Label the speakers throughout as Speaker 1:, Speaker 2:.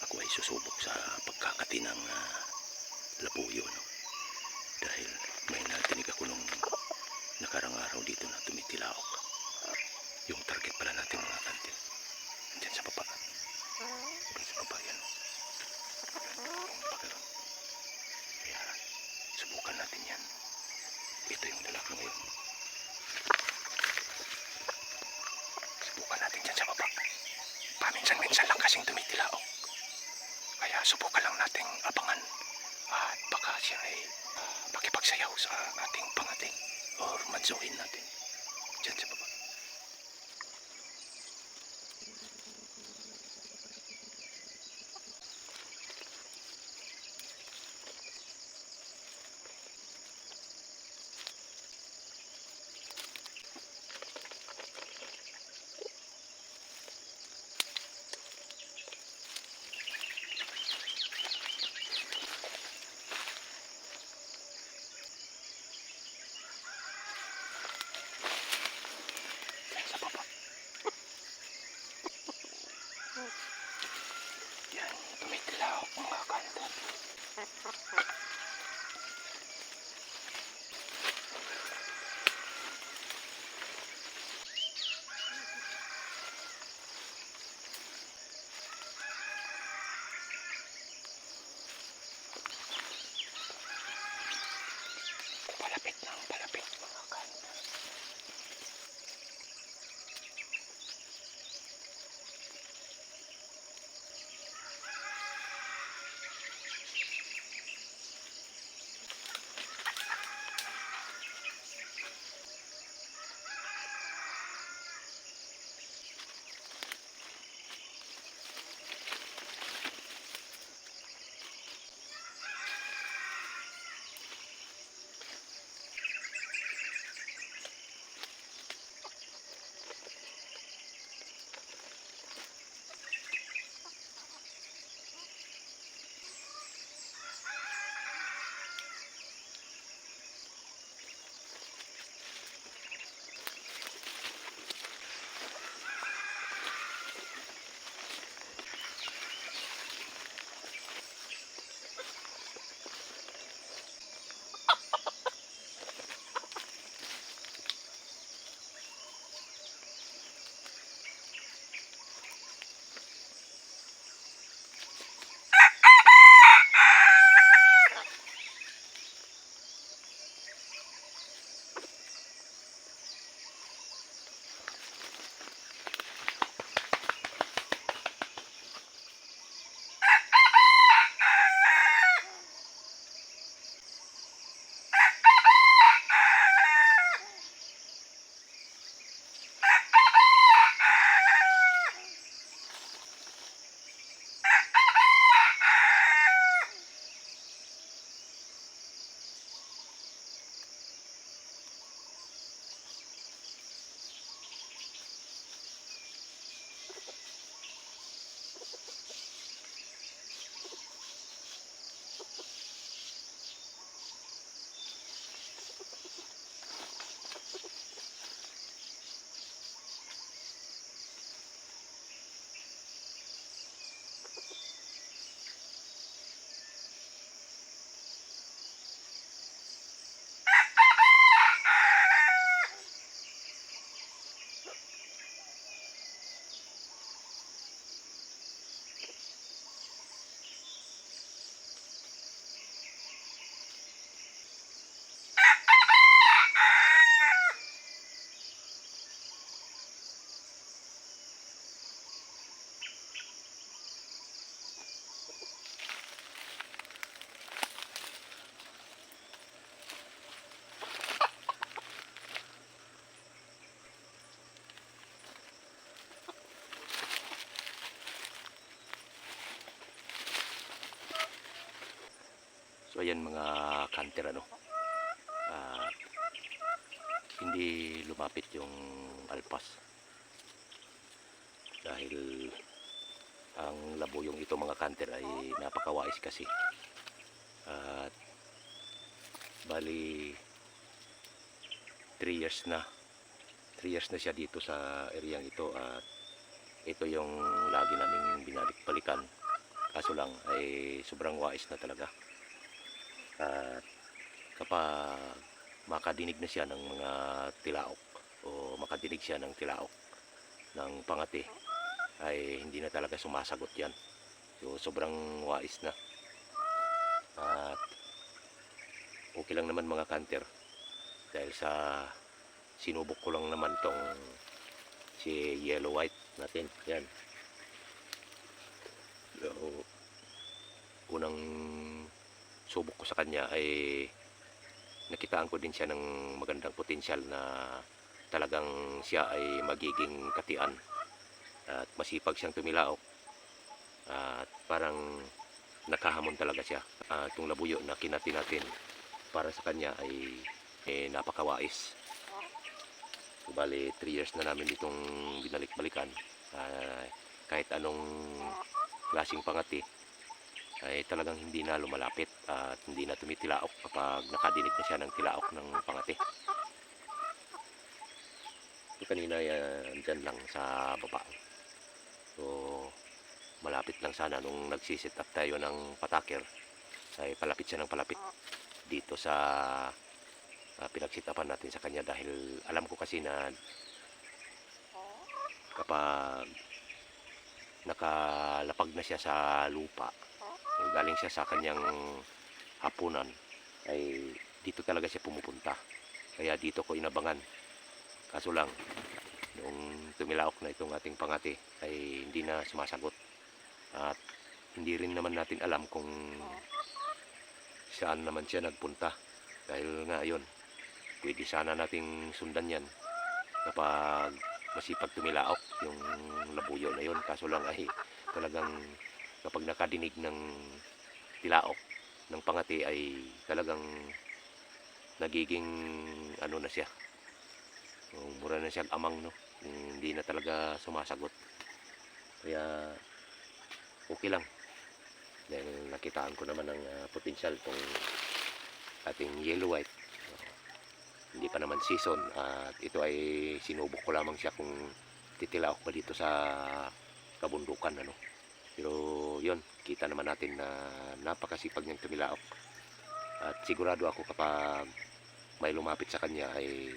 Speaker 1: ako ay susubok sa pagkakati ng labuyo, no? Dahil may natinig ako nung nakarang araw dito na tumitilaok. Yung target pala natin mga kantil, andyan sa baba. Doon sa baba yan, no? Yung pagkaroon. Kaya subukan natin yan. Ito yung lalaki ngayon. Subukan natin dyan sa baba. Paminsan-minsan lang kasing tumitilaok. Kaya subukan lang nating abangan. At baka siya ay makipagsayaw sa ating pangating or madsuhin natin dyan sa baba. Yan, tumitilaok mga kantil. Palapit ng palapit mga kantil. So ayan mga kanter, ano, hindi lumapit yung alpas dahil ang labuyong ito mga kanter ay napakawais kasi. At bali 3 years na siya dito sa areang ito, at ito yung lagi naming binalik-balikan Kaso lang ay sobrang wais na talaga. At kapag makadinig na siya ng mga tilaok o makadinig siya ng tilaok ng pangati ay hindi na talaga sumasagot yan. So sobrang wais na. At okay lang naman mga kanter dahil sa sinubok ko lang naman tong si yellow white natin. Yan. So, unang subok ko sa kanya ay nakitaan ko din siya ng magandang potensyal na talagang siya ay magiging katian at masipag siyang tumilaok at parang nakahamon talaga siya. Itong labuyo na kinati natin para sa kanya ay napakawais. So, bali 3 years na namin itong binalik-balikan. Kahit anong klaseng pangati ay talagang hindi na lumalapit at hindi na tumitilaok kapag nakadinig na siya ng tilaok ng pangati. So, kanina yan dyan lang sa baba. So malapit lang sana nung nagsisit up tayo ng pataker ay palapit siya ng palapit dito sa pinagsitapan natin sa kanya dahil alam ko kasi na kapag nakalapag na siya sa lupa galing siya sa kanyang hapunan ay dito talaga siya pumupunta, kaya dito ko inabangan. Kaso lang nung tumilaok na itong ating pangati ay hindi na sumasagot at hindi rin naman natin alam kung saan naman siya nagpunta dahil nga yun, pwede sana nating sundan yan kapag masipag tumilaok yung labuyo na yun. Kaso lang ay talagang kapag nakadinig ng tilaok ng pangati ay talagang nagiging ano na siya, mura na siyang amang, no? Hindi na talaga sumasagot. Kaya okay lang dahil nakitaan ko naman ng potensyal tong ating yellow white. Hindi pa naman season at ito ay sinubok ko lamang siya kung titilaok ba dito sa kabundukan, ano. Pero yun, kita naman natin na napakasipag niyang tumilaok at sigurado ako kapag may lumapit sa kanya ay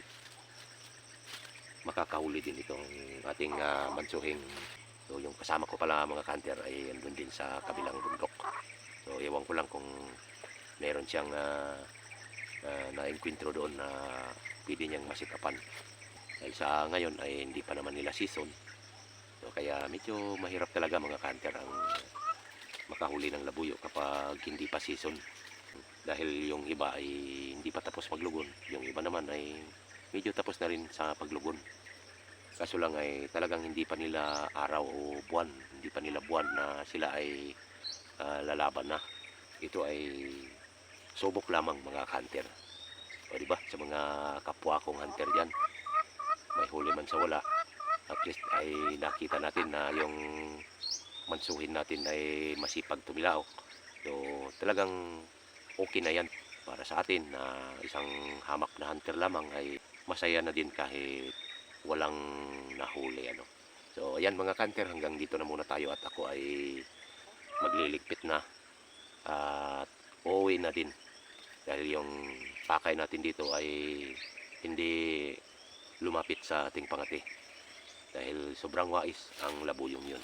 Speaker 1: makakahuli din itong ating mansuhing. So yung kasama ko pala mga kanter ay andun din sa kabilang bundok. So ewan ko lang kung meron siyang na-enkwentro doon na pwede niyang masikapan. Dahil sa ngayon ay hindi pa naman nila season. So kaya medyo mahirap talaga mga kanter ang makahuli ng labuyo kapag hindi pa season. Dahil yung iba ay hindi pa tapos maglugon. Yung iba naman ay medyo tapos na rin sa paglugon. Kaso lang ay talagang hindi pa nila araw o buwan, hindi pa nila buwan na sila ay lalaban na. Ito ay subok lamang mga hunter. O diba, sa mga kapwa kong hunter diyan, may huli man sa wala, at least ay nakita natin na yung mansuhin natin ay masipag tumilaok. So talagang okay na yan para sa atin na isang hamak na hunter lamang ay masaya na din kahit walang nahuli, ano. So ayan mga kanter, hanggang dito na muna tayo at ako ay magliligpit na at uuwi na din dahil yung pakay natin dito ay hindi lumapit sa ating pangati dahil sobrang wais ang labuyong yun.